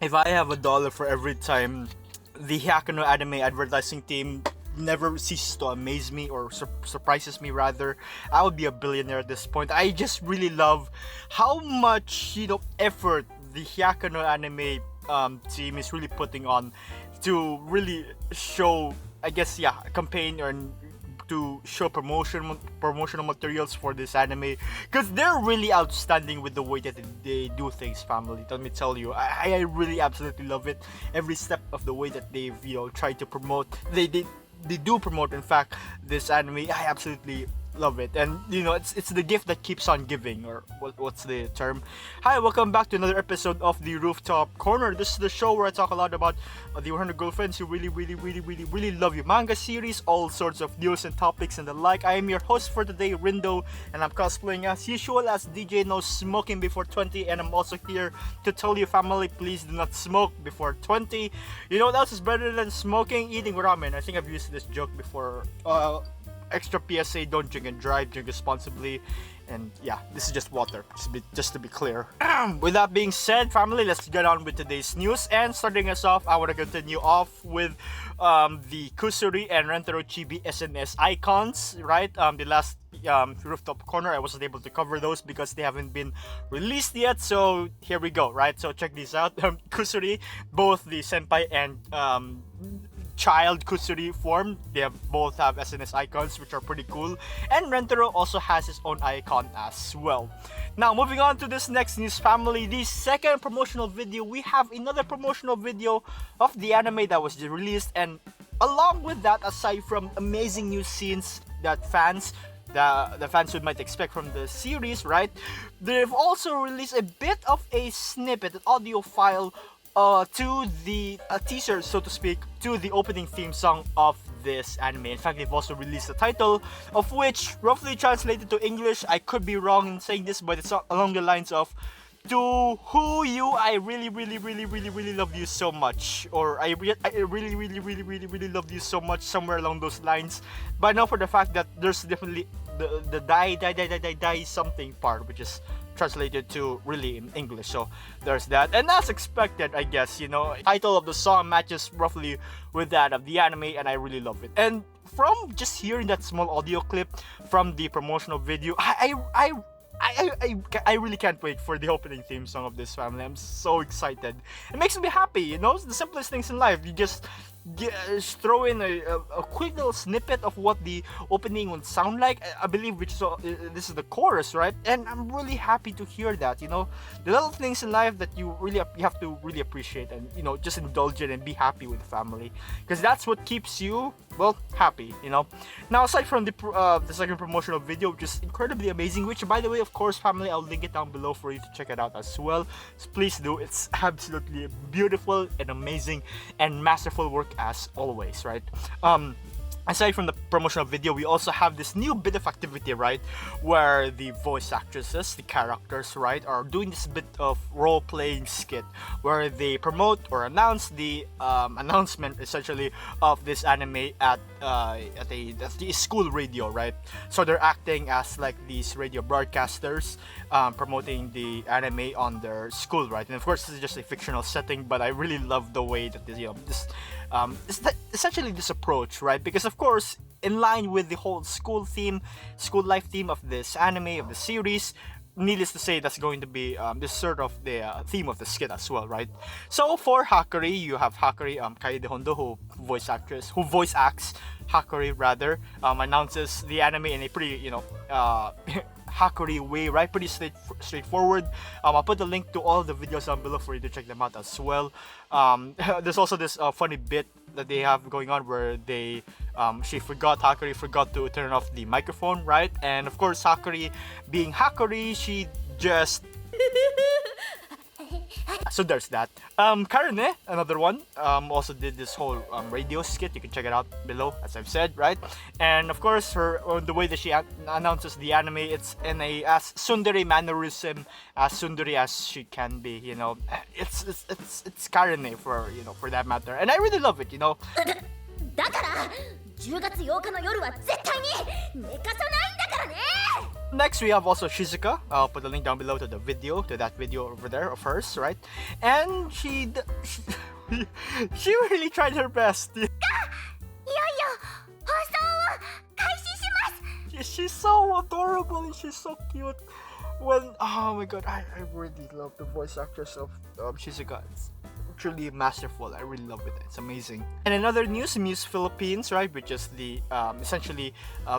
if I have $1 for every time the Hyakkano anime advertising team never ceases to amaze me or surprises me rather, I would be a billionaire at this point. I just really love how much effort the Hyakkano anime team is really putting on to really show, I guess, a campaign or to show promotional materials for this anime, because they're really outstanding with the way that they do things, family. Let me tell you, I really absolutely love it. Every step of the way that they've tried to promote, they do promote, in fact, this anime. I absolutely love it, and it's the gift that keeps on giving, or what's the term. Hi, welcome back to another episode of the Rooftop Corner. This is the show where I talk a lot about the 100 girlfriends who really love your manga series, all sorts of news and topics and the like. I am your host for today, Rindo, and I'm cosplaying as usual as DJ No Smoking Before 20, and I'm also here to tell you, family, please do not smoke before 20. You know what else is better than smoking? Eating ramen. I think I've used this joke before. Extra PSA, don't drink and drive, drink responsibly. And yeah, this is just water, just to be clear. With that being said, family, let's get on with today's news. And starting us off, I want to continue off with the Kusuri and Rentaro chibi SNS icons, right? The last Rooftop Corner, I wasn't able to cover those because they haven't been released yet. So here we go, right? So check these out. Kusuri, both the senpai and child Kusuri form, they both have SNS icons, which are pretty cool, and Rentaro also has his own icon as well. Now, moving on to this next news, family, the second promotional video, we have another promotional video of the anime that was released, and along with that, aside from amazing new scenes that the fans would might expect from the series, right, they've also released a bit of a snippet, an audio file to the teaser, so to speak, to the opening theme song of this anime. In fact, they've also released the title, of which, roughly translated to English, I could be wrong in saying this, but it's along the lines of, "To who you, I really love you so much," or I really love you so much, somewhere along those lines. But I know for the fact that there's definitely the die something part, which is translated to really in English. So there's that, and as expected, I guess, title of the song matches roughly with that of the anime, and I really love it. And from just hearing that small audio clip from the promotional video, I really can't wait for the opening theme song of this, family. I'm so excited. It makes me happy, the simplest things in life. You just throw in a quick little snippet of what the opening would sound like, I believe, which is this is the chorus, right? And I'm really happy to hear that, the little things in life that you have to really appreciate, and just indulge in and be happy with the family, because that's what keeps you, well, happy. Now, aside from the second promotional video, which is incredibly amazing, which, by the way, of course, family, I'll link it down below for you to check it out as well. So please do. It's absolutely beautiful and amazing and masterful work as always, right? Aside from the promotional video, we also have this new bit of activity, right, where the voice actresses, the characters, right, are doing this bit of role-playing skit where they promote or announce the announcement, essentially, of this anime at the school radio, right? So they're acting as like these radio broadcasters, promoting the anime on their school, right? And of course, this is just a fictional setting, but I really love the way that essentially this approach, right? Because of course, in line with the whole school life theme of this anime, of the series, needless to say, that's going to be this sort of the theme of the skit as well, right? So for Hakari, you have Hakari, Kaede Hondo, who voice acts Hakari rather, announces the anime in a pretty, Hakari way, right? Pretty straightforward. I'll put the link to all the videos down below for you to check them out as well. There's also this funny bit that they have going on where Hakari forgot to turn off the microphone, right? And of course, Hakari, being Hakari, she just so there's that. Karene, another one, also did this whole radio skit. You can check it out below, as I've said, right? And of course, the way that she announces the anime, it's in a as tsundere mannerism, as tsundere as she can be. It's Karene for that matter, and I really love it. だから10月8日の夜は絶対に寝かさないんだからね。next we have also Shizuka. I'll put the link down below to that video over there of hers, right? And she really tried her best. She's so adorable and she's so cute. Oh my god, I really love the voice actress of Shizuka. It's truly masterful. I really love it. It's amazing. And another news, Muse Philippines, right, which is the essentially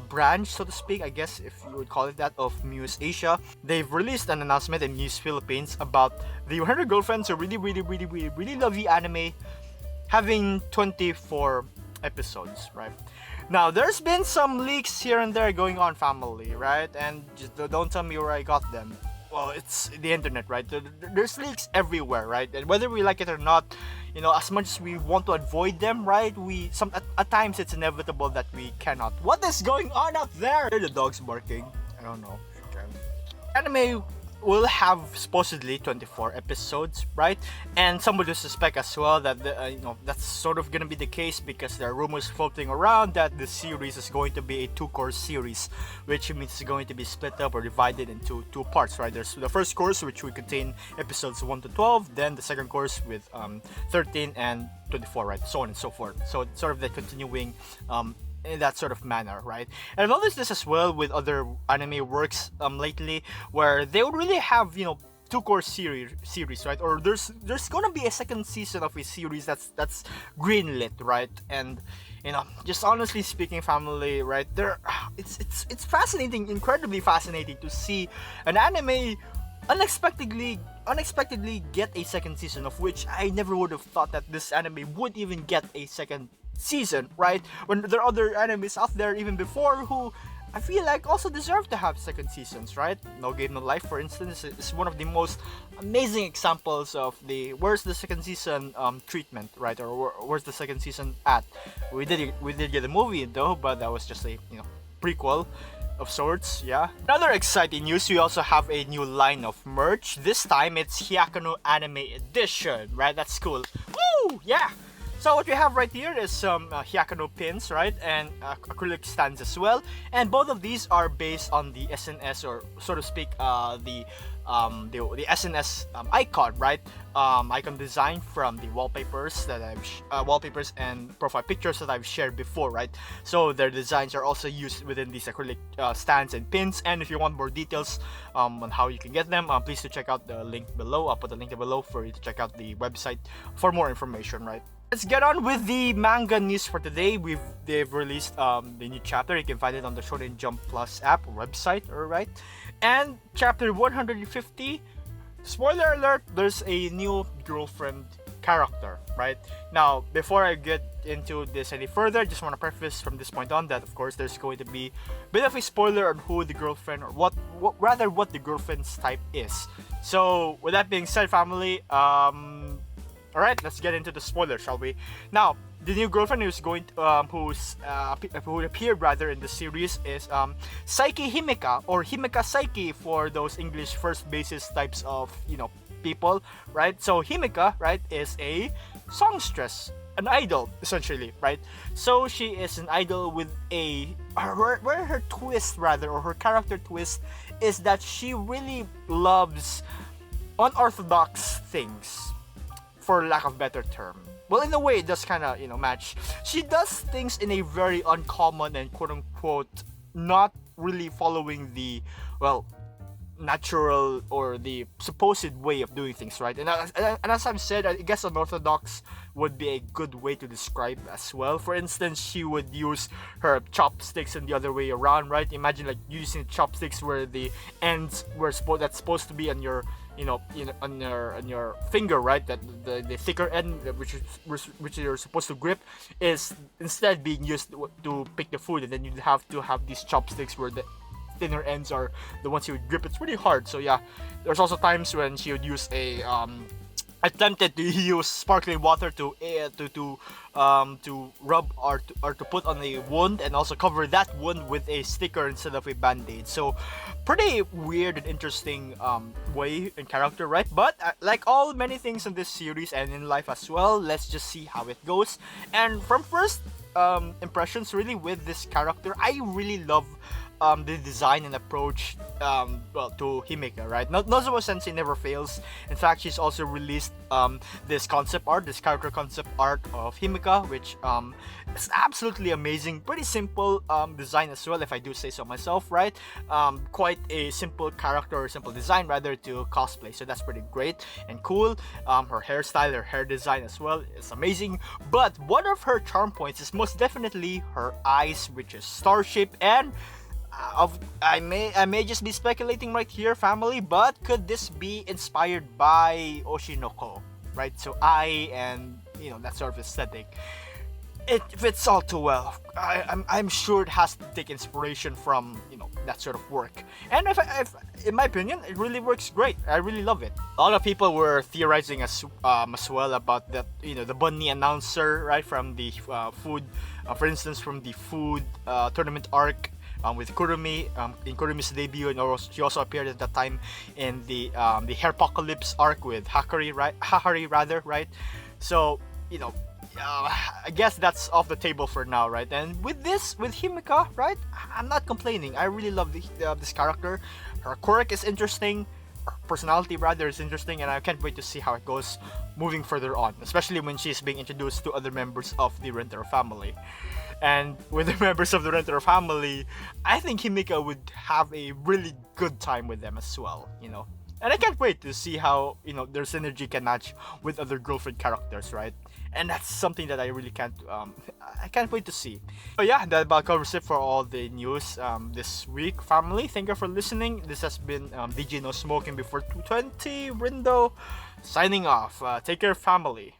branch, so to speak, I guess if you would call it that, of Muse Asia. They've released an announcement in Muse Philippines about the 100 Girlfriends who really love the anime having 24 episodes, right? Now, there's been some leaks here and there going on, family, right? And just don't tell me where I got them. Well, it's the internet, right? There's leaks everywhere, right? And whether we like it or not, you know, as much as we want to avoid them, right? At times it's inevitable that we cannot. What is going on out there? The dog's barking. I don't know. Okay. Anime will have supposedly 24 episodes, right? And some would suspect as well that that's sort of gonna be the case because there are rumors floating around that the series is going to be a two-course series, which means it's going to be split up or divided into two parts, right? There's the first course, which will contain episodes 1 to 12, then the second course with 13 and 24, right? So on and so forth. So it's sort of the continuing in that sort of manner, right? And I've noticed this as well with other anime works lately, where they would really have, you know, two-course series, right? Or there's gonna be a second season of a series that's greenlit, right? And you know, just honestly speaking, family, right? It's fascinating, incredibly fascinating to see an anime unexpectedly get a second season, of which I never would have thought that this anime would even get a second season, right? When there are other animes out there even before who I feel like also deserve to have second seasons, right? No Game No Life, for instance, is one of the most amazing examples of the where's the second season treatment, right? Or where's the second season at? We did get a movie though, but that was just a prequel of sorts, yeah. Another exciting news, we also have a new line of merch. This time it's Hyakkano Anime Edition, right? That's cool. Woo! Yeah! So what we have right here is some Hyakkano pins, right? And acrylic stands as well. And both of these are based on the SNS, or so to speak, the SNS icon, right? Icon design from the wallpapers that wallpapers and profile pictures that I've shared before, right? So their designs are also used within these acrylic stands and pins. And if you want more details on how you can get them, please do check out the link below. I'll put the link below for you to check out the website for more information, right? Let's get on with the manga news for today. They've released the new chapter. You can find it on the Shonen Jump Plus app or website, alright? And chapter 150, spoiler alert, there's a new girlfriend character, right? Now, before I get into this any further, just want to preface from this point on that, of course, there's going to be a bit of a spoiler on who the girlfriend, or what the girlfriend's type is. So, with that being said, family, alright, let's get into the spoiler, shall we? Now, the new girlfriend who appeared rather in the series is Saiki Himeka, or Himeka Saiki for those English first basis types of people, right? So Himeka, right, is a songstress, an idol essentially, right? So she is an idol with where her twist rather, or her character twist, is that she really loves unorthodox things, for lack of better term. Well, in a way, it does kind of, match. She does things in a very uncommon and quote-unquote not really following the, natural or the supposed way of doing things, right? And as I've said, I guess unorthodox would be a good way to describe as well. For instance, she would use her chopsticks in the other way around, right? Imagine like using chopsticks where the ends were that's supposed to be on your on your finger, right? That the thicker end, which you're supposed to grip, is instead being used to pick the food, and then you'd have to have these chopsticks where the thinner ends are the ones you would grip. It's really hard. So yeah, there's also times when she would use attempted to use sparkling water to rub or to put on a wound, and also cover that wound with a sticker instead of a band-aid. So pretty weird and interesting way and character, right? But like all many things in this series and in life as well, let's just see how it goes. And from first impressions really with this character, I really love the design and approach well to Himeka, right? Nozomo Sensei never fails. In fact, she's also released this concept art, this character concept art of Himeka, which is absolutely amazing. Pretty simple design as well, if I do say so myself, right? Quite a simple character, or simple design rather, to cosplay. So that's pretty great and cool. Her hairstyle, her hair design as well is amazing. But one of her charm points is most definitely her eyes, which is star shaped, and I may just be speculating right here, family, but could this be inspired by Oshinoko, right? So eye and that sort of aesthetic. It fits all too well. I'm sure it has to take inspiration from that sort of work, and if in my opinion, it really works great. I really love it. A lot of people were theorizing as well about that, the bunny announcer, right, from the food, for instance, from the food tournament arc. With Kurumi, in Kurumi's debut, and she also appeared at that time in the Hairpocalypse arc with Hahari rather, right? So I guess that's off the table for now, right? And with Himeka, right? I'm not complaining. I really love this character. Her quirk is interesting. Her personality rather is interesting, and I can't wait to see how it goes moving further on, especially when she's being introduced to other members of the Rentaro family. And with the members of the Rentaro family, I think Himeka would have a really good time with them as well, And I can't wait to see how, their synergy can match with other girlfriend characters, right? And that's something that I really I can't wait to see. But yeah, that about covers it for all the news this week, family. Thank you for listening. This has been DJ No Smoking Before 220, Rindo, signing off. Take care, family.